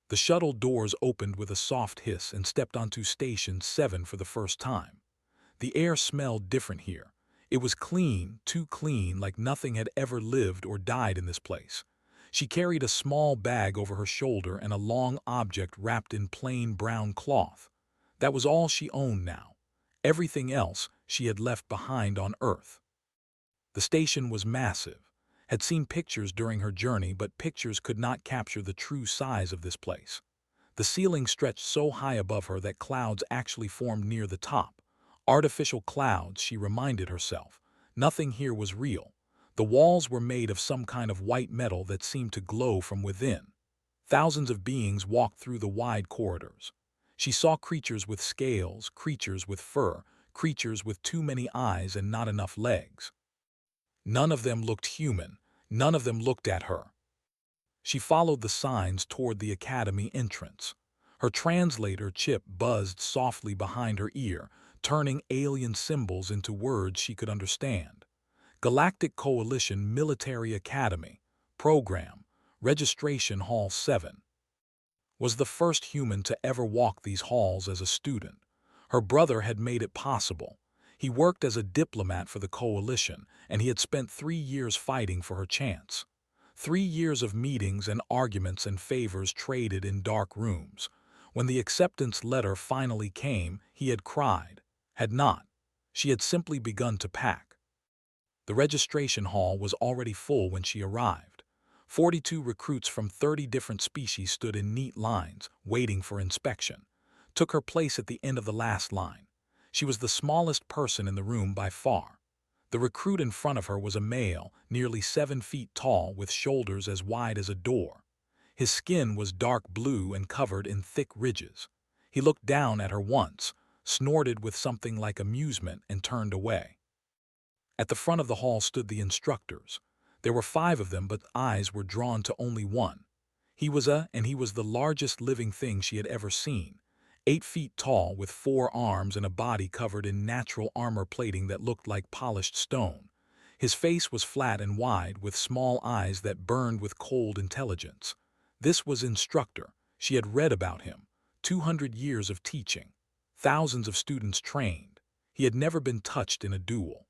The shuttle doors opened with a soft hiss and stepped onto Station 7 for the first time. The air smelled different here. It was clean, too clean, like nothing had ever lived or died in this place. She carried a small bag over her shoulder and a long object wrapped in plain brown cloth. That was all she owned now. Everything else she had left behind on Earth. The station was massive. Had seen pictures during her journey, but pictures could not capture the true size of this place. The ceiling stretched so high above her that clouds actually formed near the top. Artificial clouds, she reminded herself. Nothing here was real. The walls were made of some kind of white metal that seemed to glow from within. Thousands of beings walked through the wide corridors. She saw creatures with scales, creatures with fur, creatures with too many eyes and not enough legs. None of them looked human. None of them looked at her. She followed the signs toward the academy entrance. Her translator chip buzzed softly behind her ear, turning alien symbols into words she could understand. Galactic Coalition Military Academy, Program, Registration Hall 7. Was the first human to ever walk these halls as a student. Her brother had made it possible. He worked as a diplomat for the Coalition, and he had spent 3 years fighting for her chance. 3 years of meetings and arguments and favors traded in dark rooms. When the acceptance letter finally came, he had cried. Had not. She had simply begun to pack. The registration hall was already full when she arrived. 42 recruits from 30 different species stood in neat lines, waiting for inspection. Took her place at the end of the last line. She was the smallest person in the room by far. The recruit in front of her was a male, nearly 7 feet tall, with shoulders as wide as a door. His skin was dark blue and covered in thick ridges. He looked down at her once, snorted with something like amusement, and turned away. At the front of the hall stood the instructors. There were 5 of them, but eyes were drawn to only one. He was the largest living thing she had ever seen. 8 feet tall, with 4 arms and a body covered in natural armor plating that looked like polished stone. His face was flat and wide, with small eyes that burned with cold intelligence. This was Instructor. She had read about him. 200 years of teaching. Thousands of students trained. He had never been touched in a duel.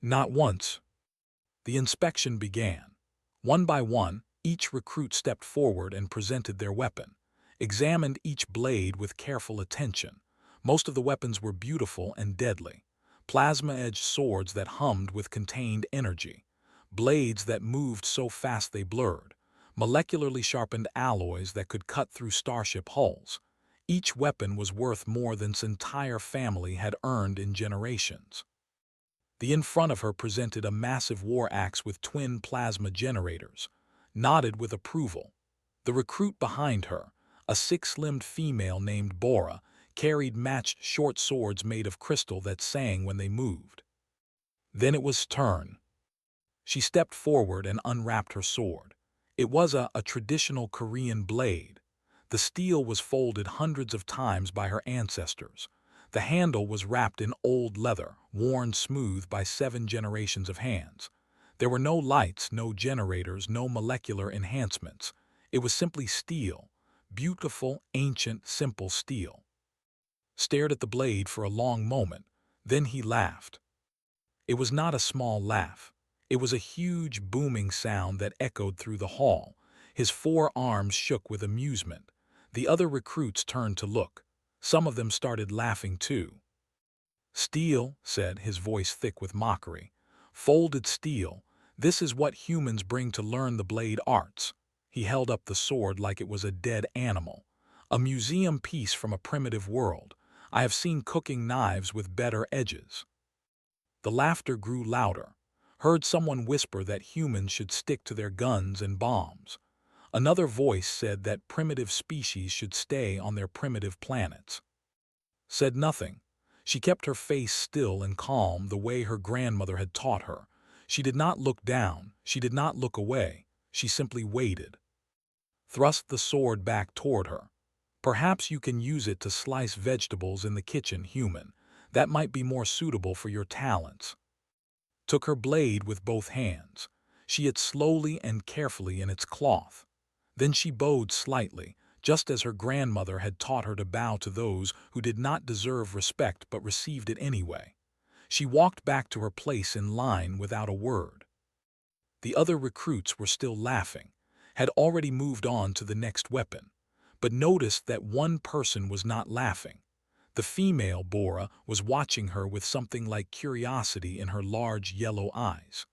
Not once. The inspection began. One by one, each recruit stepped forward and presented their weapon. Examined each blade with careful attention. Most of the weapons were beautiful and deadly. Plasma-edged swords that hummed with contained energy. Blades that moved so fast they blurred. Molecularly sharpened alloys that could cut through starship hulls. Each weapon was worth more than its entire family had earned in generations. The in front of her presented a massive war axe with twin plasma generators. Nodded with approval. The recruit behind her, a 6-limbed female named Bora, carried matched short swords made of crystal that sang when they moved. Then it was turn. She stepped forward and unwrapped her sword. It was a traditional Korean blade. The steel was folded hundreds of times by her ancestors. The handle was wrapped in old leather, worn smooth by 7 generations of hands. There were no lights, no generators, no molecular enhancements. It was simply steel. Beautiful, ancient, simple steel. Stared at the blade for a long moment. Then he laughed. It was not a small laugh. It was a huge, booming sound that echoed through the hall. His 4 arms shook with amusement. The other recruits turned to look. Some of them started laughing too. Steel, said, his voice thick with mockery. Folded steel. This is what humans bring to learn the blade arts. He held up the sword like it was a dead animal. A museum piece from a primitive world. I have seen cooking knives with better edges. The laughter grew louder. Heard someone whisper that humans should stick to their guns and bombs. Another voice said that primitive species should stay on their primitive planets. Said nothing. She kept her face still and calm the way her grandmother had taught her. She did not look down. She did not look away. She simply waited. Thrust the sword back toward her. Perhaps you can use it to slice vegetables in the kitchen, human. That might be more suitable for your talents. Took her blade with both hands. She ate slowly and carefully in its cloth. Then she bowed slightly, just as her grandmother had taught her to bow to those who did not deserve respect but received it anyway. She walked back to her place in line without a word. The other recruits were still laughing, had already moved on to the next weapon, but noticed that one person was not laughing. The female Bora was watching her with something like curiosity in her large yellow eyes.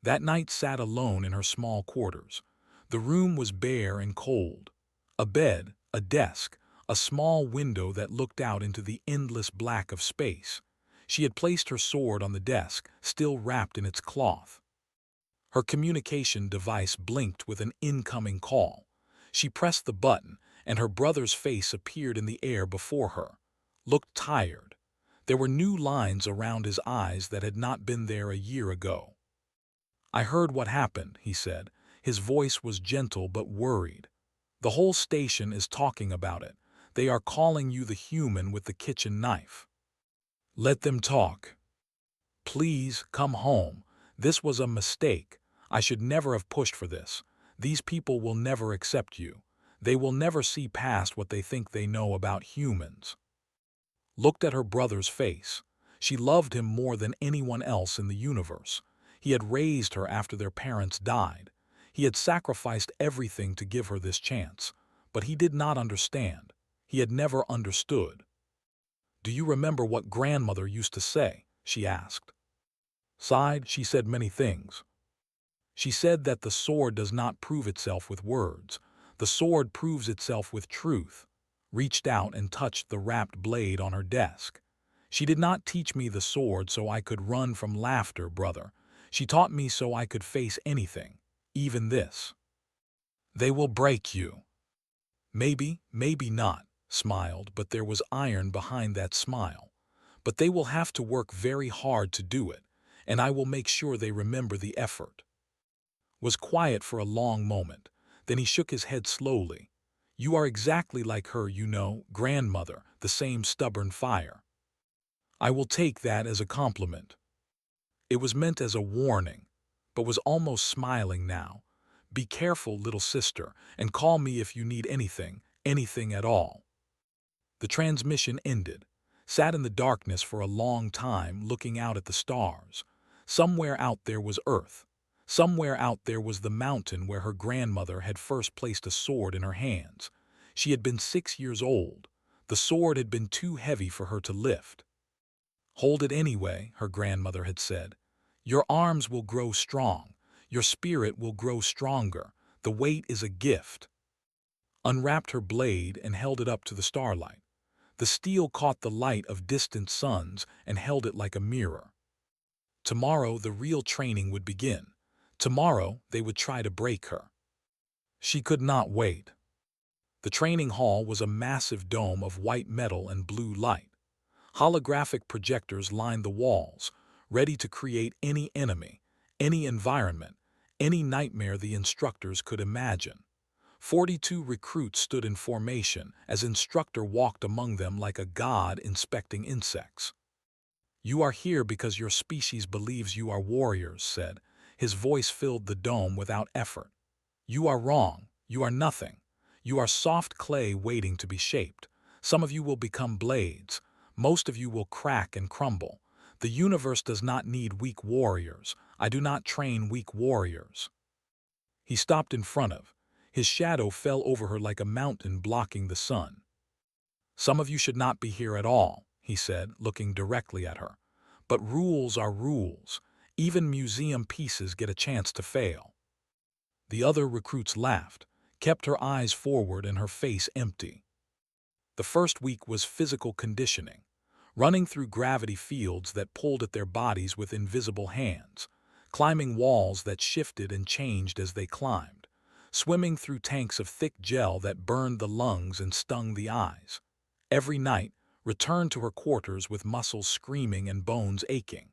That night sat alone in her small quarters. The room was bare and cold. A bed, a desk, a small window that looked out into the endless black of space. She had placed her sword on the desk, still wrapped in its cloth. Her communication device blinked with an incoming call. She pressed the button, and her brother's face appeared in the air before her. Looked tired. There were new lines around his eyes that had not been there a year ago. "I heard what happened," he said. His voice was gentle but worried. "The whole station is talking about it. They are calling you the human with the kitchen knife." "Let them talk. Please, come home. This was a mistake. I should never have pushed for this. These people will never accept you. They will never see past what they think they know about humans." Looked at her brother's face. She loved him more than anyone else in the universe. He had raised her after their parents died. He had sacrificed everything to give her this chance. But he did not understand. He had never understood. "Do you remember what grandmother used to say?" she asked. Sighed, she said many things. She said that the sword does not prove itself with words. The sword proves itself with truth. Reached out and touched the wrapped blade on her desk. "She did not teach me the sword so I could run from laughter, brother. She taught me so I could face anything, even this." "They will break you." "Maybe, maybe not," smiled, but there was iron behind that smile. "But they will have to work very hard to do it, and I will make sure they remember the effort." Was quiet for a long moment. Then he shook his head slowly. "You are exactly like her, you know, grandmother, the same stubborn fire." "I will take that as a compliment." It was meant as a warning, but was almost smiling now. "Be careful, little sister, and call me if you need anything, anything at all." The transmission ended. Sat in the darkness for a long time, looking out at the stars. Somewhere out there was Earth. Somewhere out there was the mountain where her grandmother had first placed a sword in her hands. She had been 6 years old. The sword had been too heavy for her to lift. "Hold it anyway," her grandmother had said. "Your arms will grow strong. Your spirit will grow stronger. The weight is a gift." Unwrapped her blade and held it up to the starlight. The steel caught the light of distant suns and held it like a mirror. Tomorrow the real training would begin. Tomorrow they would try to break her. She could not wait. The training hall was a massive dome of white metal and blue light. Holographic projectors lined the walls, ready to create any enemy, any environment, any nightmare the instructors could imagine. 42 recruits stood in formation as Instructor walked among them like a god inspecting insects. "You are here because your species believes you are warriors," said. His voice filled the dome without effort. "You are wrong. You are nothing. You are soft clay waiting to be shaped. Some of you will become blades. Most of you will crack and crumble. The universe does not need weak warriors. I do not train weak warriors." He stopped in front of. His shadow fell over her like a mountain blocking the sun. "Some of you should not be here at all," he said, looking directly at her. "But rules are rules. Even museum pieces get a chance to fail." The other recruits laughed, kept her eyes forward and her face empty. The first week was physical conditioning, running through gravity fields that pulled at their bodies with invisible hands, climbing walls that shifted and changed as they climbed, swimming through tanks of thick gel that burned the lungs and stung the eyes. Every night, returned to her quarters with muscles screaming and bones aching.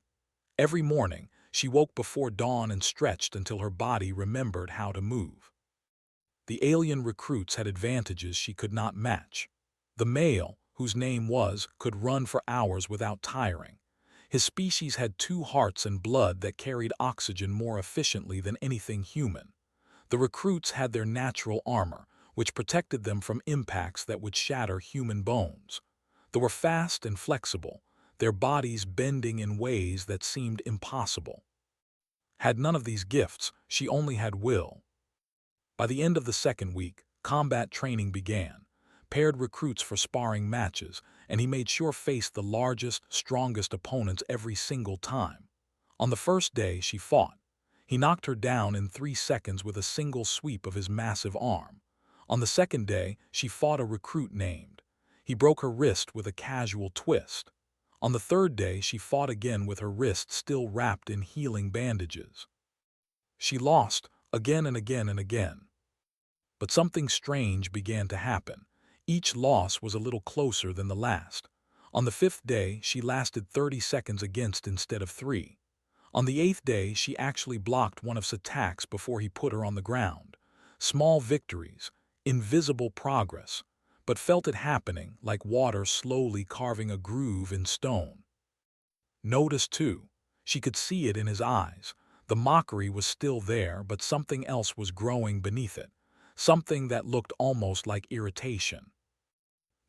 Every morning, she woke before dawn and stretched until her body remembered how to move. The alien recruits had advantages she could not match. The male, whose name was, could run for hours without tiring. His species had 2 hearts and blood that carried oxygen more efficiently than anything human. The recruits had their natural armor, which protected them from impacts that would shatter human bones. They were fast and flexible, their bodies bending in ways that seemed impossible. Had none of these gifts, she only had will. By the end of the second week, combat training began, paired recruits for sparring matches, and he made sure faced the largest, strongest opponents every single time. On the first day she fought, he knocked her down in 3 seconds with a single sweep of his massive arm. On the second day, she fought a recruit named. He broke her wrist with a casual twist. On the third day, she fought again with her wrist still wrapped in healing bandages. She lost again and again and again. But something strange began to happen. Each loss was a little closer than the last. On the 5th day, she lasted 30 seconds against instead of 3. On the 8th day, she actually blocked one of his attacks before he put her on the ground. Small victories, invisible progress, but felt it happening like water slowly carving a groove in stone. Notice, too, she could see it in his eyes. The mockery was still there, but something else was growing beneath it, something that looked almost like irritation.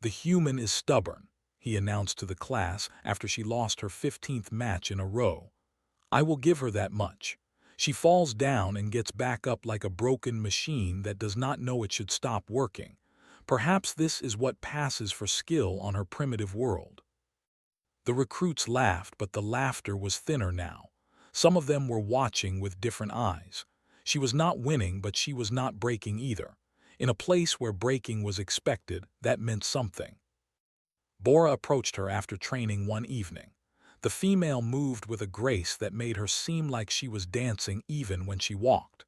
"The human is stubborn," he announced to the class after she lost her 15th match in a row. "I will give her that much. She falls down and gets back up like a broken machine that does not know it should stop working. Perhaps this is what passes for skill on her primitive world." The recruits laughed, but the laughter was thinner now. Some of them were watching with different eyes. She was not winning, but she was not breaking either. In a place where breaking was expected, that meant something. Bora approached her after training one evening. The female moved with a grace that made her seem like she was dancing even when she walked.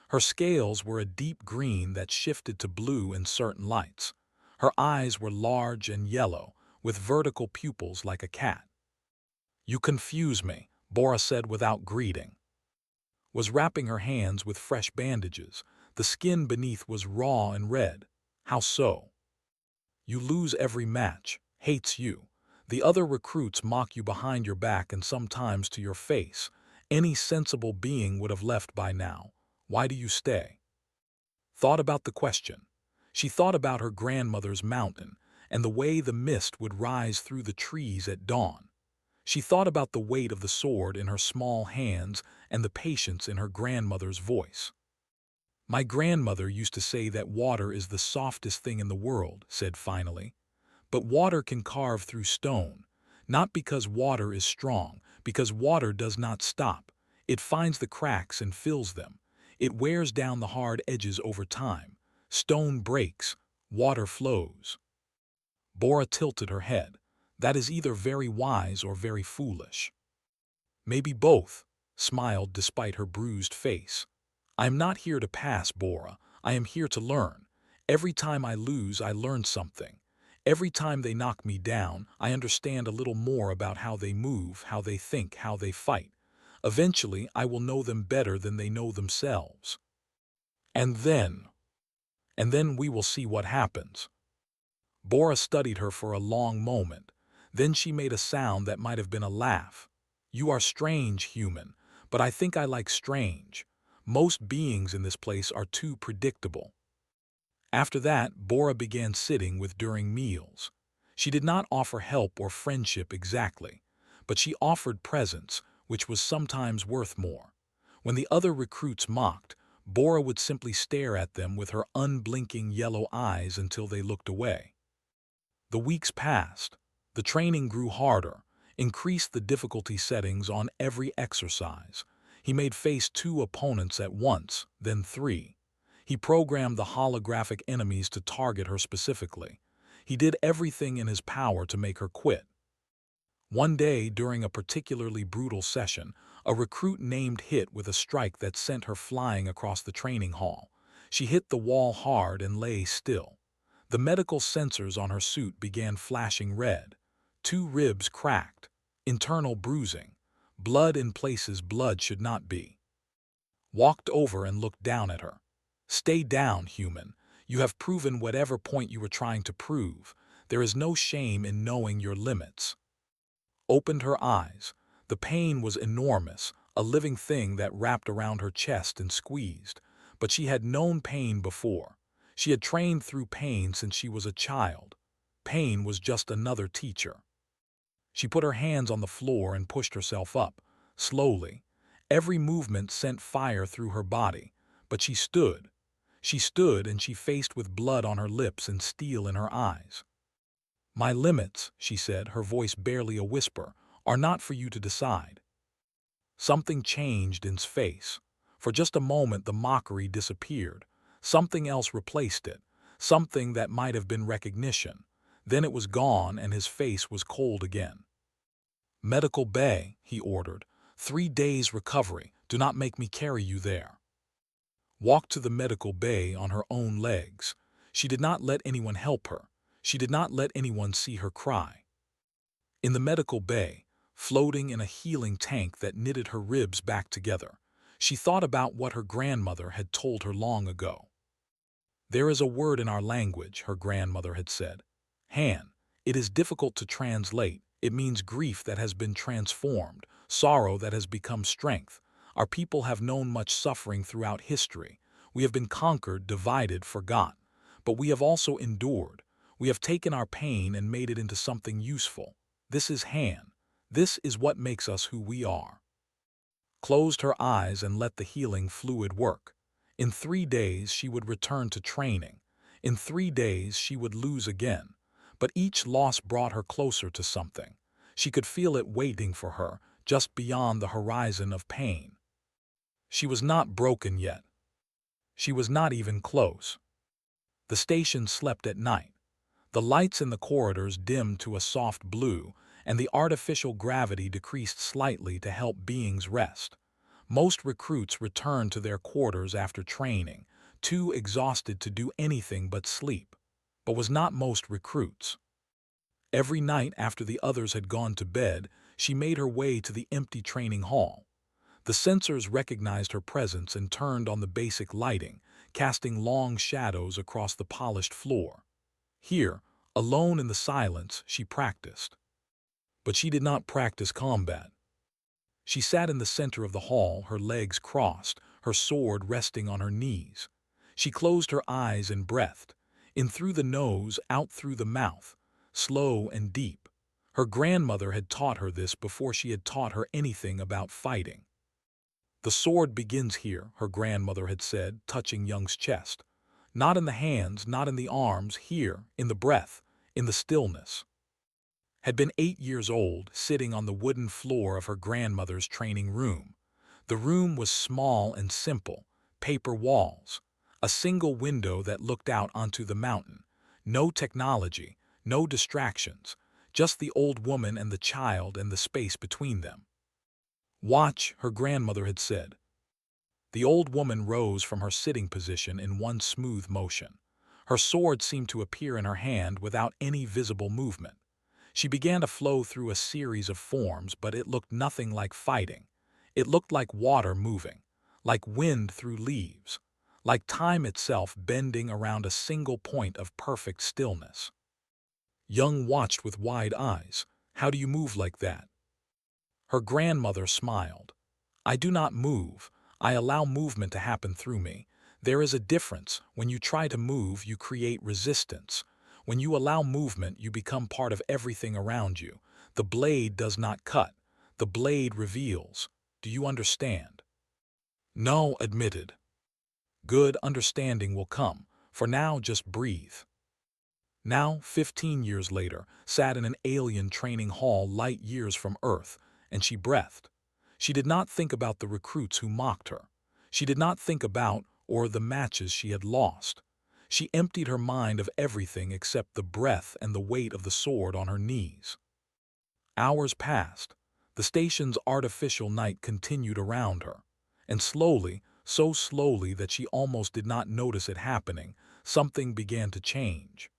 Her scales were a deep green that shifted to blue in certain lights. Her eyes were large and yellow, with vertical pupils like a cat. "You confuse me," Bora said without greeting. Was wrapping her hands with fresh bandages. The skin beneath was raw and red. "How so?" "You lose every match. Hates you. The other recruits mock you behind your back and sometimes to your face. Any sensible being would have left by now. Why do you stay?" Thought about the question. She thought about her grandmother's mountain and the way the mist would rise through the trees at dawn. She thought about the weight of the sword in her small hands and the patience in her grandmother's voice. "My grandmother used to say that water is the softest thing in the world," said finally. "But water can carve through stone, not because water is strong, because water does not stop. It finds the cracks and fills them. It wears down the hard edges over time. Stone breaks, water flows." Bora tilted her head. "That is either very wise or very foolish." "Maybe both," smiled despite her bruised face. "I am not here to pass, Bora. I am here to learn. Every time I lose, I learn something. Every time they knock me down, I understand a little more about how they move, how they think, how they fight. Eventually, I will know them better than they know themselves. And then we will see what happens." Bora studied her for a long moment. Then she made a sound that might have been a laugh. "You are strange, human, but I think I like strange. Most beings in this place are too predictable." After that, Bora began sitting with during meals. She did not offer help or friendship exactly, but she offered presence, which was sometimes worth more. When the other recruits mocked, Bora would simply stare at them with her unblinking yellow eyes until they looked away. The weeks passed. The training grew harder, increased the difficulty settings on every exercise. He made face 2 opponents at once, then 3. He programmed the holographic enemies to target her specifically. He did everything in his power to make her quit. One day, during a particularly brutal session, a recruit named hit with a strike that sent her flying across the training hall. She hit the wall hard and lay still. The medical sensors on her suit began flashing red. 2 ribs cracked, internal bruising, blood in places blood should not be. Walked over and looked down at her. "Stay down, human. You have proven whatever point you were trying to prove. There is no shame in knowing your limits." Opened her eyes. The pain was enormous, a living thing that wrapped around her chest and squeezed. But she had known pain before. She had trained through pain since she was a child. Pain was just another teacher. She put her hands on the floor and pushed herself up, slowly. Every movement sent fire through her body, but she stood. She stood and she faced with blood on her lips and steel in her eyes. "My limits," she said, her voice barely a whisper, "are not for you to decide." Something changed in his face. For just a moment the mockery disappeared. Something else replaced it, something that might have been recognition. Then it was gone and his face was cold again. "Medical bay," he ordered. 3 days recovery. Do not make me carry you there." Walked to the medical bay on her own legs. She did not let anyone help her. She did not let anyone see her cry. In the medical bay, floating in a healing tank that knitted her ribs back together, she thought about what her grandmother had told her long ago. "There is a word in our language," her grandmother had said. "Han." It is difficult to translate. It means grief that has been transformed, sorrow that has become strength. Our people have known much suffering throughout history. We have been conquered, divided, forgot. But we have also endured. We have taken our pain and made it into something useful. This is Han. This is what makes us who we are. Closed her eyes and let the healing fluid work. In 3 days she would return to training. In 3 days she would lose again. But each loss brought her closer to something. She could feel it waiting for her, just beyond the horizon of pain. She was not broken yet. She was not even close. The station slept at night. The lights in the corridors dimmed to a soft blue, and the artificial gravity decreased slightly to help beings rest. Most recruits returned to their quarters after training, too exhausted to do anything but sleep. But was not most recruits. Every night after the others had gone to bed, she made her way to the empty training hall. The sensors recognized her presence and turned on the basic lighting, casting long shadows across the polished floor. Here, alone in the silence, she practiced. But she did not practice combat. She sat in the center of the hall, her legs crossed, her sword resting on her knees. She closed her eyes and breathed, in through the nose, out through the mouth, slow and deep. Her grandmother had taught her this before she had taught her anything about fighting. "The sword begins here," her grandmother had said, touching Young's chest. "Not in the hands, not in the arms, here, in the breath, in the stillness." Had been 8 years old, sitting on the wooden floor of her grandmother's training room. The room was small and simple, paper walls, a single window that looked out onto the mountain. No technology, no distractions, just the old woman and the child and the space between them. "Watch," her grandmother had said. The old woman rose from her sitting position in one smooth motion. Her sword seemed to appear in her hand without any visible movement. She began to flow through a series of forms, but it looked nothing like fighting. It looked like water moving, like wind through leaves, like time itself bending around a single point of perfect stillness. Young watched with wide eyes. "How do you move like that?" Her grandmother smiled. "I do not move. I allow movement to happen through me. There is a difference. When you try to move, you create resistance. When you allow movement, you become part of everything around you. The blade does not cut. The blade reveals. Do you understand?" "No," admitted. "Good, understanding will come. For now, just breathe." Now, 15 years later, sat in an alien training hall light years from Earth, and she breathed. She did not think about the recruits who mocked her. She did not think about, or the matches she had lost. She emptied her mind of everything except the breath and the weight of the sword on her knees. Hours passed. The station's artificial night continued around her. And slowly, so slowly that she almost did not notice it happening, something began to change.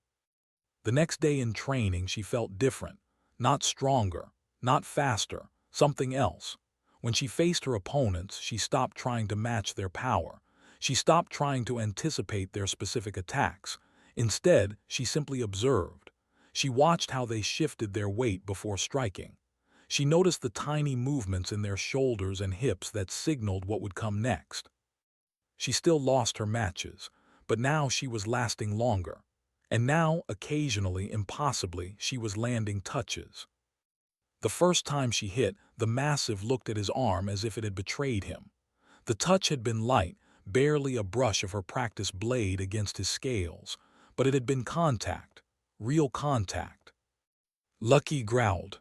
The next day in training she felt different, not stronger, not faster, something else. When she faced her opponents, she stopped trying to match their power. She stopped trying to anticipate their specific attacks. Instead, she simply observed. She watched how they shifted their weight before striking. She noticed the tiny movements in their shoulders and hips that signaled what would come next. She still lost her matches, but now she was lasting longer. And now, occasionally, impossibly, she was landing touches. The first time she hit, the Massive looked at his arm as if it had betrayed him. The touch had been light, barely a brush of her practiced blade against his scales, but it had been contact, real contact. Lucky growled.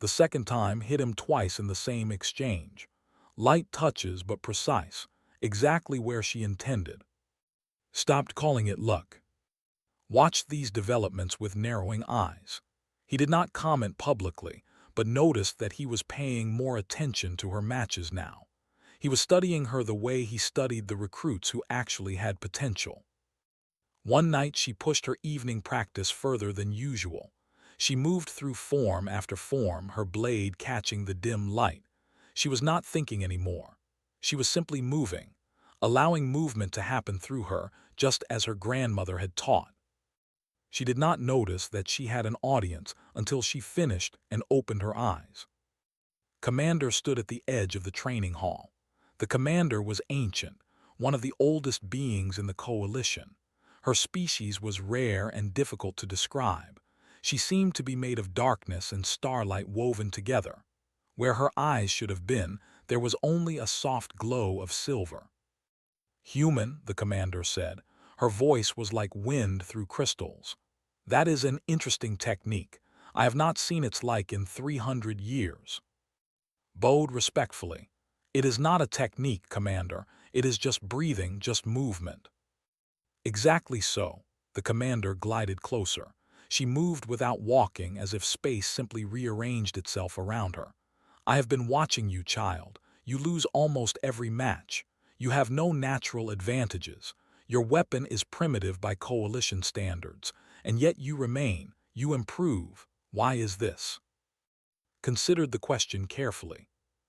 The second time hit him twice in the same exchange. Light touches but precise, exactly where she intended. Stopped calling it luck. Watched these developments with narrowing eyes. He did not comment publicly, but noticed that he was paying more attention to her matches now. He was studying her the way he studied the recruits who actually had potential. One night she pushed her evening practice further than usual. She moved through form after form, her blade catching the dim light. She was not thinking anymore. She was simply moving, allowing movement to happen through her, just as her grandmother had taught. She did not notice that she had an audience until she finished and opened her eyes. Commander stood at the edge of the training hall. The commander was ancient, one of the oldest beings in the coalition. Her species was rare and difficult to describe. She seemed to be made of darkness and starlight woven together. Where her eyes should have been, there was only a soft glow of silver. "Human," the commander said. Her voice was like wind through crystals. "That is an interesting technique. I have not seen its like in 300 years. Bowed respectfully. "It is not a technique, Commander. It is just breathing, just movement." "Exactly so." The commander glided closer. She moved without walking, as if space simply rearranged itself around her. "I have been watching you, child. You lose almost every match. You have no natural advantages. Your weapon is primitive by coalition standards, and yet you remain, you improve. Why is this?" Considered the question carefully.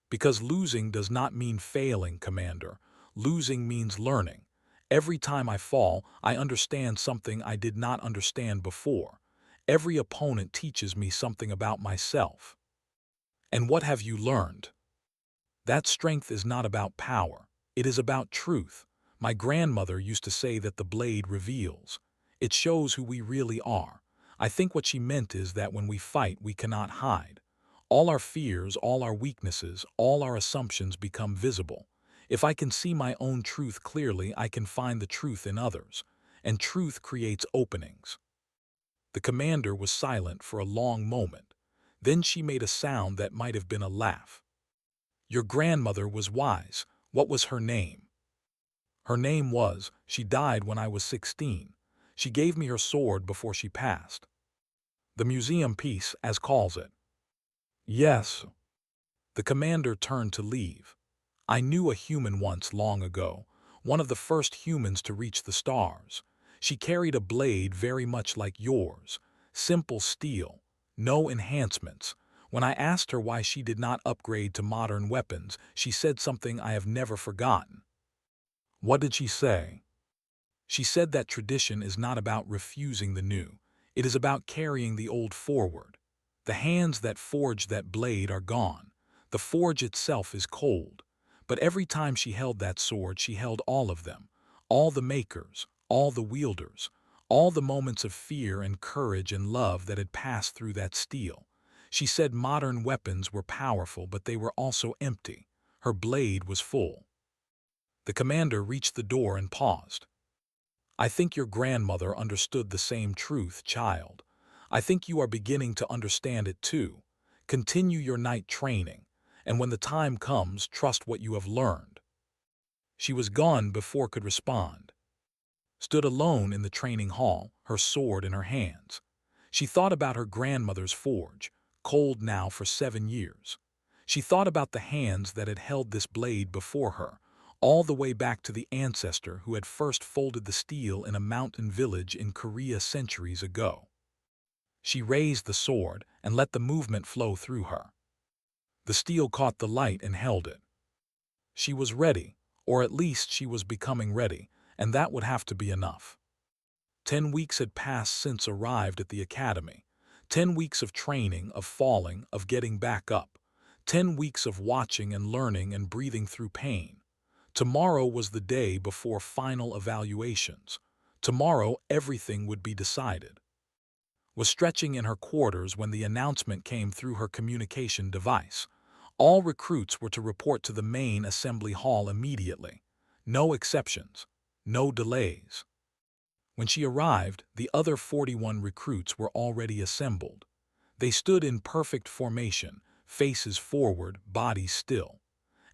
"Because losing does not mean failing, Commander. Losing means learning. Every time I fall, I understand something I did not understand before. Every opponent teaches me something about myself." "And what have you learned?" "That strength is not about power. It is about truth. My grandmother used to say that the blade reveals. It shows who we really are. I think what she meant is that when we fight, we cannot hide. All our fears, all our weaknesses, all our assumptions become visible. If I can see my own truth clearly, I can find the truth in others. And truth creates openings." The commander was silent for a long moment. Then she made a sound that might have been a laugh. "Your grandmother was wise. What was her name?" "Her name was, she died when I was 16. She gave me her sword before she passed." "The museum piece, as calls it." "Yes." The commander turned to leave. "I knew a human once, long ago, one of the first humans to reach the stars. She carried a blade very much like yours, simple steel, no enhancements. When I asked her why she did not upgrade to modern weapons, she said something I have never forgotten." "What did she say?" "She said that tradition is not about refusing the new. It is about carrying the old forward. The hands that forged that blade are gone. The forge itself is cold. But every time she held that sword, she held all of them, all the makers, all the wielders, all the moments of fear and courage and love that had passed through that steel. She said modern weapons were powerful, but they were also empty. Her blade was full." The commander reached the door and paused. "I think your grandmother understood the same truth, child. I think you are beginning to understand it too. Continue your night training, and when the time comes, trust what you have learned." She was gone before could respond. Stood alone in the training hall, her sword in her hands. She thought about her grandmother's forge, cold now for 7 years. She thought about the hands that had held this blade before her, all the way back to the ancestor who had first folded the steel in a mountain village in Korea centuries ago. She raised the sword and let the movement flow through her. The steel caught the light and held it. She was ready, or at least she was becoming ready, and that would have to be enough. 10 weeks had passed since arrived at the academy. 10 weeks of training, of falling, of getting back up. 10 weeks of watching and learning and breathing through pain. Tomorrow was the day before final evaluations. Tomorrow everything would be decided. Was stretching in her quarters when the announcement came through her communication device. All recruits were to report to the main assembly hall immediately. No exceptions. No delays. When she arrived, the other 41 recruits were already assembled. They stood in perfect formation, faces forward, bodies still.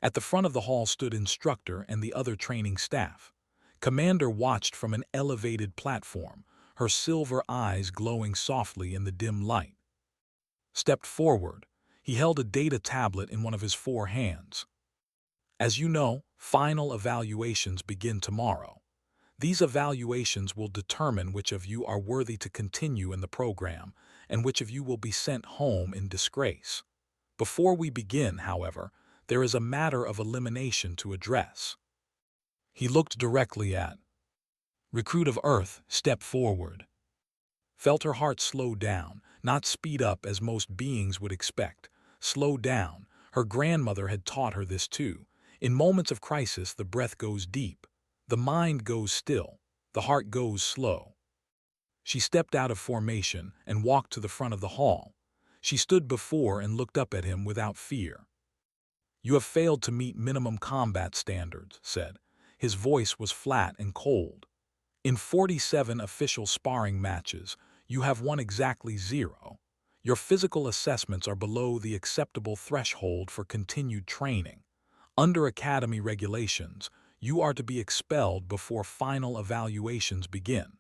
At the front of the hall stood Instructor and the other training staff. Commander watched from an elevated platform, her silver eyes glowing softly in the dim light. Stepped forward. He held a data tablet in one of his 4 hands. As you know, final evaluations begin tomorrow. These evaluations will determine which of you are worthy to continue in the program and which of you will be sent home in disgrace. Before we begin, however, there is a matter of elimination to address. He looked directly at Recruit of Earth, step forward. Felt her heart slow down, not speed up as most beings would expect. Slow down. Her grandmother had taught her this too. In moments of crisis, the breath goes deep. The mind goes still. The heart goes slow. She stepped out of formation and walked to the front of the hall. She stood before and looked up at him without fear. You have failed to meet minimum combat standards, said. His voice was flat and cold. In 47 official sparring matches, you have won exactly 0. Your physical assessments are below the acceptable threshold for continued training. Under Academy regulations, you are to be expelled before final evaluations begin.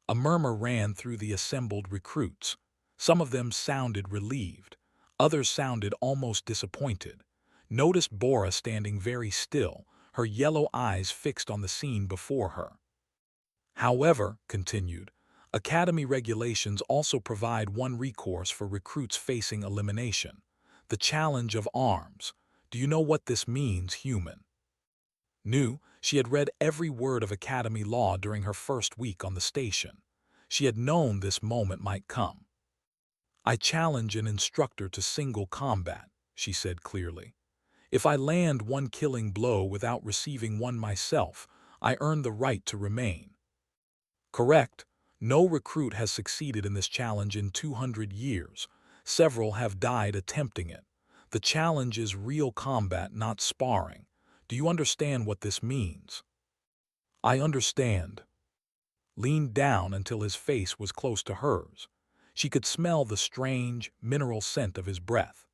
A murmur ran through the assembled recruits. Some of them sounded relieved. Others sounded almost disappointed. Noticed Bora standing very still, her yellow eyes fixed on the scene before her. However, continued, Academy regulations also provide one recourse for recruits facing elimination. The challenge of arms. Do you know what this means, human? Knew. She had read every word of Academy law during her first week on the station. She had known this moment might come. I challenge an instructor to single combat, she said clearly. If I land one killing blow without receiving one myself, I earn the right to remain. Correct. No recruit has succeeded in this challenge in 200 years. Several have died attempting it. The challenge is real combat, not sparring. Do you understand what this means? I understand. Leaned down until his face was close to hers. She could smell the strange, mineral scent of his breath.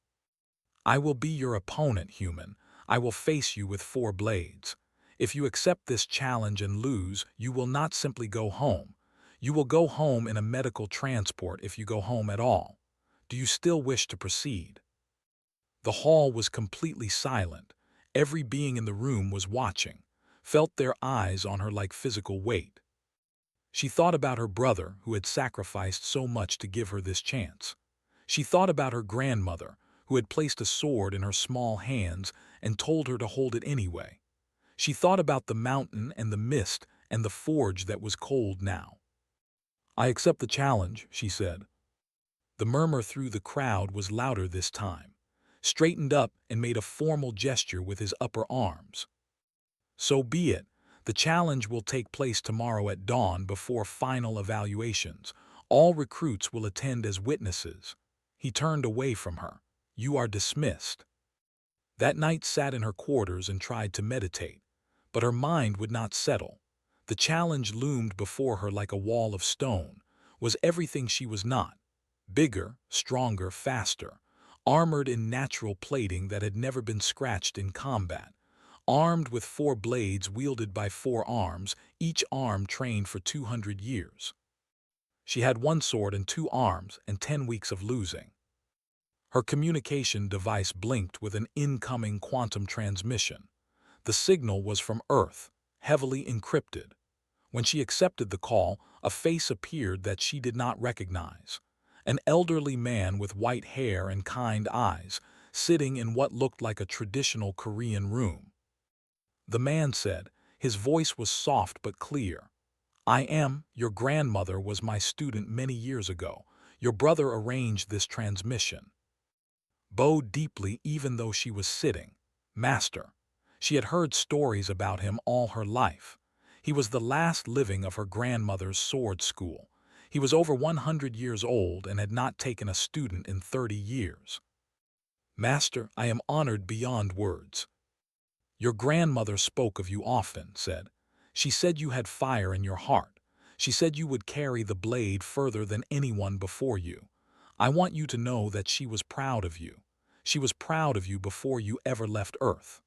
I will be your opponent, human. I will face you with 4 blades. If you accept this challenge and lose, you will not simply go home. You will go home in a medical transport if you go home at all. Do you still wish to proceed? The hall was completely silent. Every being in the room was watching, felt their eyes on her like physical weight. She thought about her brother who had sacrificed so much to give her this chance. She thought about her grandmother who had placed a sword in her small hands and told her to hold it anyway. She thought about the mountain and the mist and the forge that was cold now. I accept the challenge, she said. The murmur through the crowd was louder this time. Straightened up and made a formal gesture with his upper arms. So be it. The challenge will take place tomorrow at dawn before final evaluations. All recruits will attend as witnesses. He turned away from her. You are dismissed. That night sat in her quarters and tried to meditate, but her mind would not settle. The challenge loomed before her like a wall of stone. Was everything she was not. Bigger, stronger, faster. Armored in natural plating that had never been scratched in combat. Armed with 4 blades wielded by 4 arms, each arm trained for 200 years. She had 1 sword and 2 arms and 10 weeks of losing. Her communication device blinked with an incoming quantum transmission. The signal was from Earth, heavily encrypted. When she accepted the call, a face appeared that she did not recognize. An elderly man with white hair and kind eyes, sitting in what looked like a traditional Korean room. The man said, his voice was soft but clear. Your grandmother was my student many years ago. Your brother arranged this transmission. Bowed deeply even though she was sitting. Master. She had heard stories about him all her life. He was the last living of her grandmother's sword school. He was over 100 years old and had not taken a student in 30 years. "Master, I am honored beyond words." "Your grandmother spoke of you often," said. "She said you had fire in your heart. She said you would carry the blade further than anyone before you. I want you to know that she was proud of you. She was proud of you before you ever left Earth."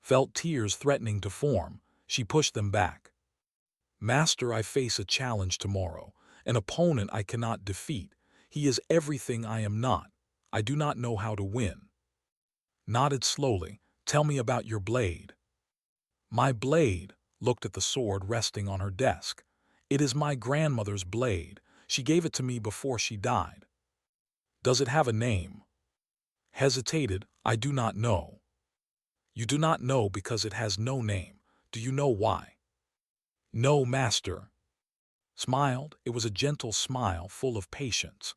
Felt tears threatening to form, she pushed them back. "Master, I face a challenge tomorrow, an opponent I cannot defeat. He is everything I am not. I do not know how to win." Nodded slowly. "Tell me about your blade." "My blade," looked at the sword resting on her desk. "It is my grandmother's blade. She gave it to me before she died." "Does it have a name?" Hesitated. "I do not know." "You do not know because it has no name. Do you know why?" "No, master." Smiled. It was a gentle smile full of patience.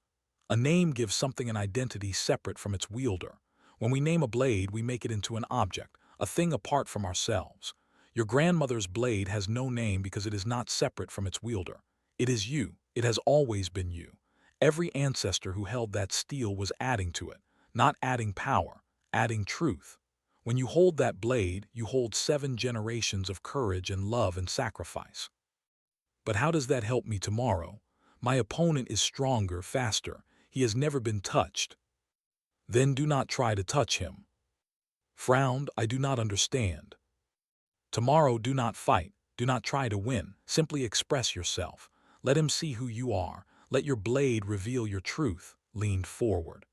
A name gives something an identity separate from its wielder. When we name a blade, we make it into an object, a thing apart from ourselves. Your grandmother's blade has no name because it is not separate from its wielder. It is you. It has always been you. Every ancestor who held that steel was adding to it, not adding power, adding truth. When you hold that blade, you hold 7 generations of courage and love and sacrifice. But how does that help me tomorrow? My opponent is stronger, faster. He has never been touched. Then do not try to touch him. Frowned. "I do not understand." Tomorrow do not fight. Do not try to win. Simply express yourself. Let him see who you are. Let your blade reveal your truth. Leaned forward.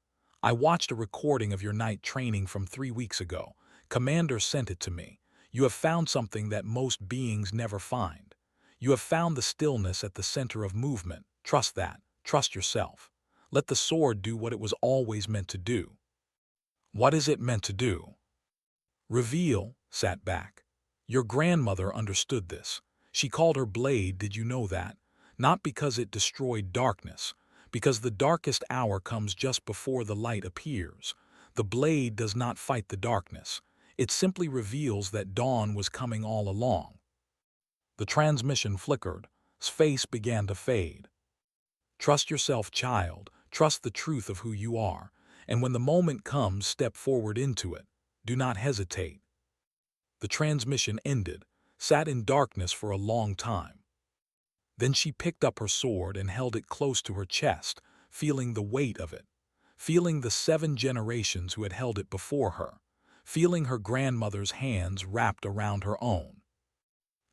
"I watched a recording of your night training from 3 weeks ago. Commander sent it to me. You have found something that most beings never find. You have found the stillness at the center of movement. Trust that. Trust yourself. Let the sword do what it was always meant to do." "What is it meant to do?" Reveal. Sat back. "Your grandmother understood this. She called her blade, did you know that? Not because it destroyed darkness, because the darkest hour comes just before the light appears. The blade does not fight the darkness. It simply reveals that dawn was coming all along." The transmission flickered. Space began to fade. "Trust yourself, child. Trust the truth of who you are. And when the moment comes, step forward into it. Do not hesitate." The transmission ended, sat in darkness for a long time. Then she picked up her sword and held it close to her chest, feeling the weight of it, feeling the 7 generations who had held it before her, feeling her grandmother's hands wrapped around her own.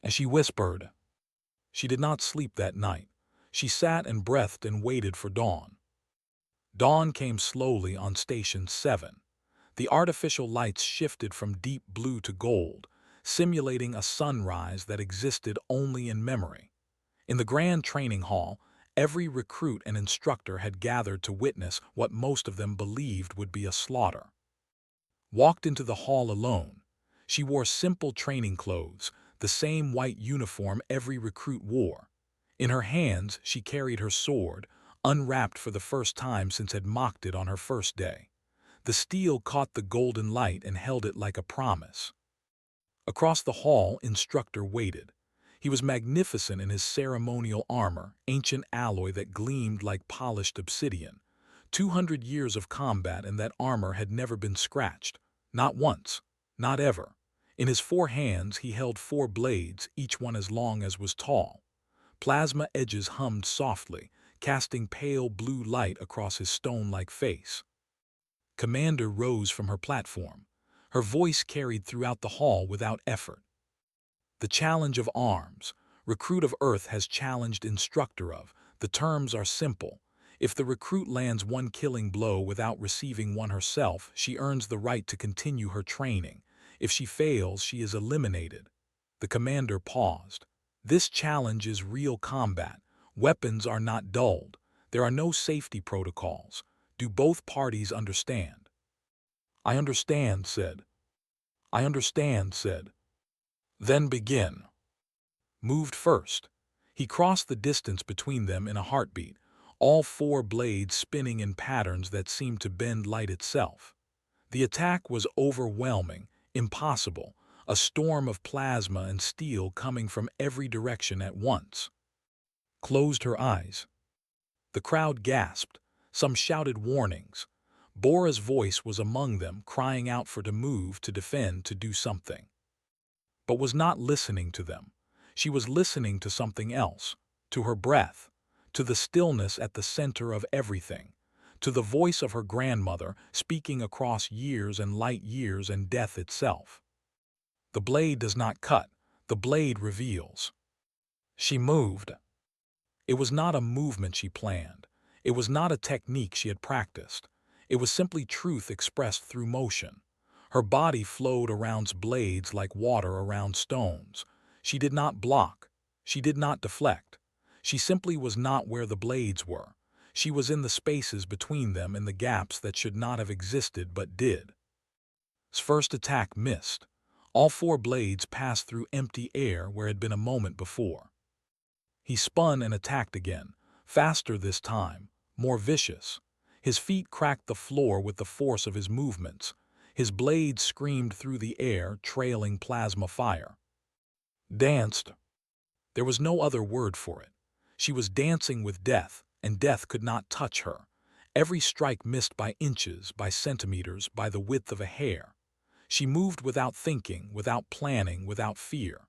As she whispered, she did not sleep that night. She sat and breathed and waited for dawn. Dawn came slowly on Station 7. The artificial lights shifted from deep blue to gold, simulating a sunrise that existed only in memory. In the grand training hall, every recruit and instructor had gathered to witness what most of them believed would be a slaughter. Walked into the hall alone. She wore simple training clothes, the same white uniform every recruit wore. In her hands, she carried her sword, unwrapped for the first time since had mocked it on her first day. The steel caught the golden light and held it like a promise. Across the hall, Instructor waited. He was magnificent in his ceremonial armor, ancient alloy that gleamed like polished obsidian. 200 years of combat and that armor had never been scratched. Not once. Not ever. In his 4 hands he held 4 blades, each one as long as was tall. Plasma edges hummed softly, casting pale blue light across his stone-like face. Commander rose from her platform. Her voice carried throughout the hall without effort. "The challenge of arms. Recruit of Earth has challenged Instructor of. The terms are simple. If the recruit lands 1 killing blow without receiving one herself, she earns the right to continue her training. If she fails, she is eliminated." The commander paused. "This challenge is real combat. Weapons are not dulled. There are no safety protocols. Do both parties understand?" "I understand," said. "I understand," said. "Then begin." Moved first. He crossed the distance between them in a heartbeat, all 4 blades spinning in patterns that seemed to bend light itself. The attack was overwhelming, Impossible. A storm of plasma and steel coming from every direction at once. Closed her eyes. The crowd gasped. Some shouted warnings. Bora's voice was among them, crying out for to move, to defend, to do something. But was not listening to them. She was listening to something else, to her breath, to the stillness at the center of everything, to the voice of her grandmother speaking across years and light years and death itself. The blade does not cut, the blade reveals. She moved. It was not a movement she planned. It was not a technique she had practiced. It was simply truth expressed through motion. Her body flowed around blades like water around stones. She did not block. She did not deflect. She simply was not where the blades were. She was in the spaces between them, in the gaps that should not have existed but did. His first attack missed. All 4 blades passed through empty air where had been a moment before. He spun and attacked again, faster this time, more vicious. His feet cracked the floor with the force of his movements. His blade screamed through the air, trailing plasma fire. Danced. There was no other word for it. She was dancing with death, and death could not touch her. Every strike missed by inches, by centimeters, by the width of a hair. She moved without thinking, without planning, without fear.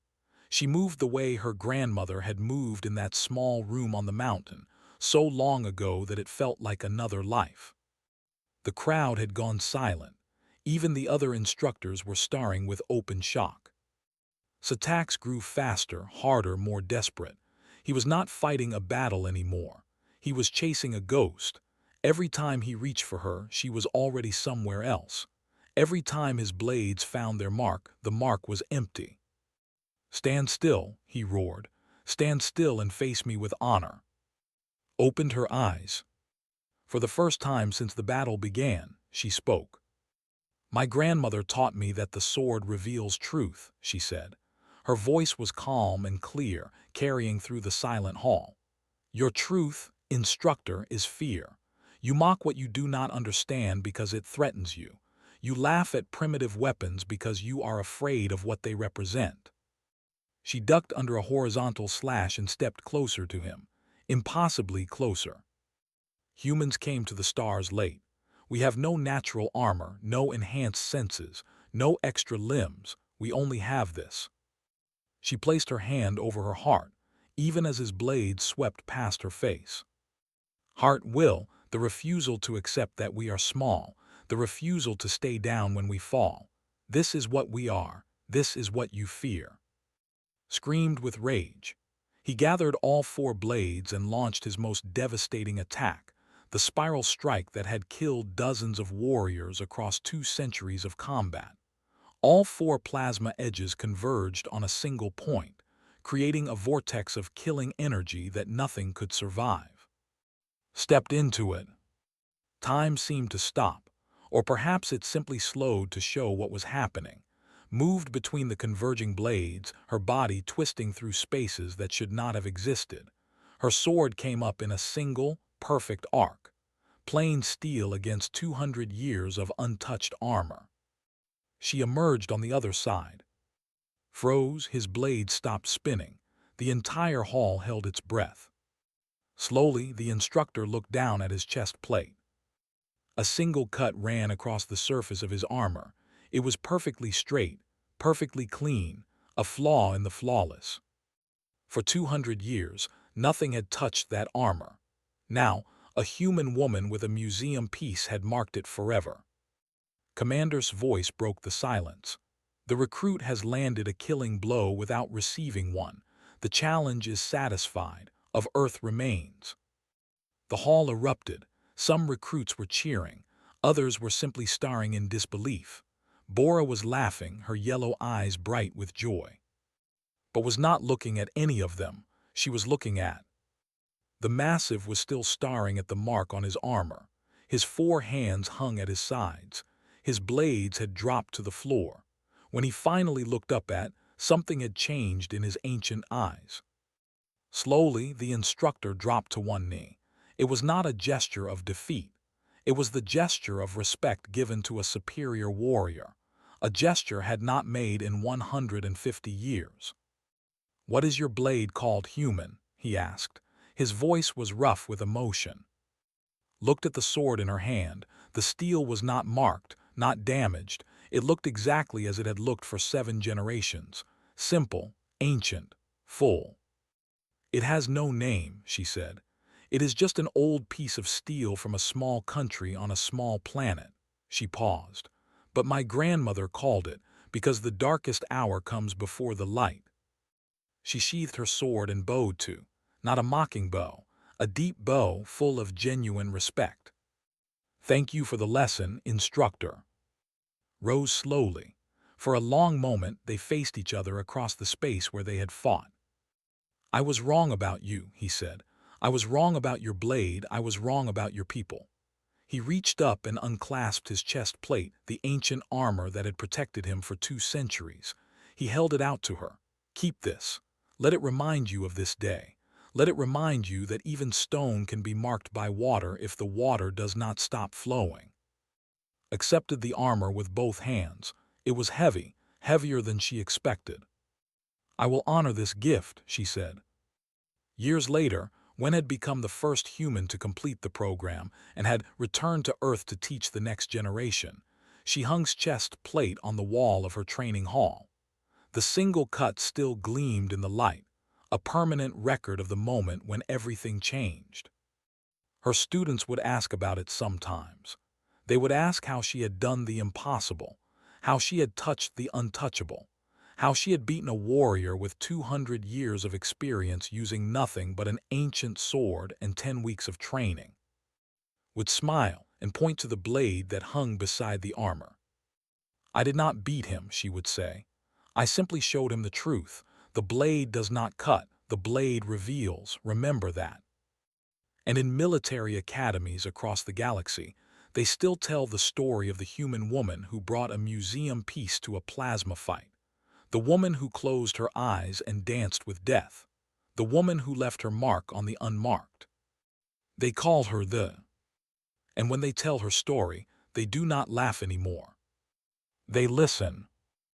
She moved the way her grandmother had moved in that small room on the mountain, so long ago that it felt like another life. The crowd had gone silent. Even the other instructors were staring with open shock. His attacks grew faster, harder, more desperate. He was not fighting a battle anymore. He was chasing a ghost. Every time he reached for her, she was already somewhere else. Every time his blades found their mark, the mark was empty. "Stand still," he roared. "Stand still and face me with honor." Opened her eyes. For the first time since the battle began, she spoke. "My grandmother taught me that the sword reveals truth," she said. Her voice was calm and clear, carrying through the silent hall. "Your truth, Instructor, is fear. You mock what you do not understand because it threatens you. You laugh at primitive weapons because you are afraid of what they represent." She ducked under a horizontal slash and stepped closer to him, impossibly closer. "Humans came to the stars late. We have no natural armor, no enhanced senses, no extra limbs. We only have this." She placed her hand over her heart, even as his blade swept past her face. Heart will, the refusal to accept that we are small, the refusal to stay down when we fall. This is what we are. This is what you fear. Screamed with rage. He gathered all 4 blades and launched his most devastating attack, the spiral strike that had killed dozens of warriors across 2 centuries of combat. All 4 plasma edges converged on a single point, creating a vortex of killing energy that nothing could survive. Stepped into it. Time seemed to stop, or perhaps it simply slowed to show what was happening. Moved between the converging blades, her body twisting through spaces that should not have existed. Her sword came up in a single, perfect arc, plain steel against 200 years of untouched armor. She emerged on the other side. Froze, his blade stopped spinning. The entire hall held its breath. Slowly, the instructor looked down at his chest plate. A single cut ran across the surface of his armor. It was perfectly straight, perfectly clean, a flaw in the flawless. For 200 years, nothing had touched that armor. Now, a human woman with a museum piece had marked it forever. Commander's voice broke the silence. "The recruit has landed a killing blow without receiving one. The challenge is satisfied. Of Earth remains." The hall erupted. Some recruits were cheering. Others were simply staring in disbelief. Bora was laughing, her yellow eyes bright with joy. But was not looking at any of them. She was looking at. The Massive was still staring at the mark on his armor. His 4 hands hung at his sides. His blades had dropped to the floor. When he finally looked up something had changed in his ancient eyes. Slowly, the instructor dropped to one knee. It was not a gesture of defeat. It was the gesture of respect given to a superior warrior, a gesture had not made in 150 years. "What is your blade called, human?" he asked. His voice was rough with emotion. Looked at the sword in her hand. The steel was not marked, not damaged. It looked exactly as it had looked for 7 generations. Simple, ancient, full. "It has no name," she said. "It is just an old piece of steel from a small country on a small planet." She paused. "But my grandmother called it, because the darkest hour comes before the light." She sheathed her sword and bowed to, not a mocking bow, a deep bow full of genuine respect. "Thank you for the lesson, Instructor." Rose slowly. For a long moment they faced each other across the space where they had fought. "I was wrong about you," he said. "I was wrong about your blade, I was wrong about your people." He reached up and unclasped his chest plate, the ancient armor that had protected him for 2 centuries. He held it out to her. "Keep this. Let it remind you of this day. Let it remind you that even stone can be marked by water if the water does not stop flowing." Accepted the armor with both hands. It was heavy, heavier than she expected. "I will honor this gift," she said. Years later, Wen had become the first human to complete the program and had returned to Earth to teach the next generation. She hung chest plate on the wall of her training hall. The single cut still gleamed in the light, a permanent record of the moment when everything changed. Her students would ask about it sometimes. They would ask how she had done the impossible, how she had touched the untouchable, how she had beaten a warrior with 200 years of experience using nothing but an ancient sword and 10 weeks of training. Would smile and point to the blade that hung beside the armor. "I did not beat him," she would say. "I simply showed him the truth. The blade does not cut, the blade reveals, remember that." And in military academies across the galaxy, they still tell the story of the human woman who brought a museum piece to a plasma fight. The woman who closed her eyes and danced with death. The woman who left her mark on the unmarked. They call her the. And when they tell her story, they do not laugh anymore. They listen.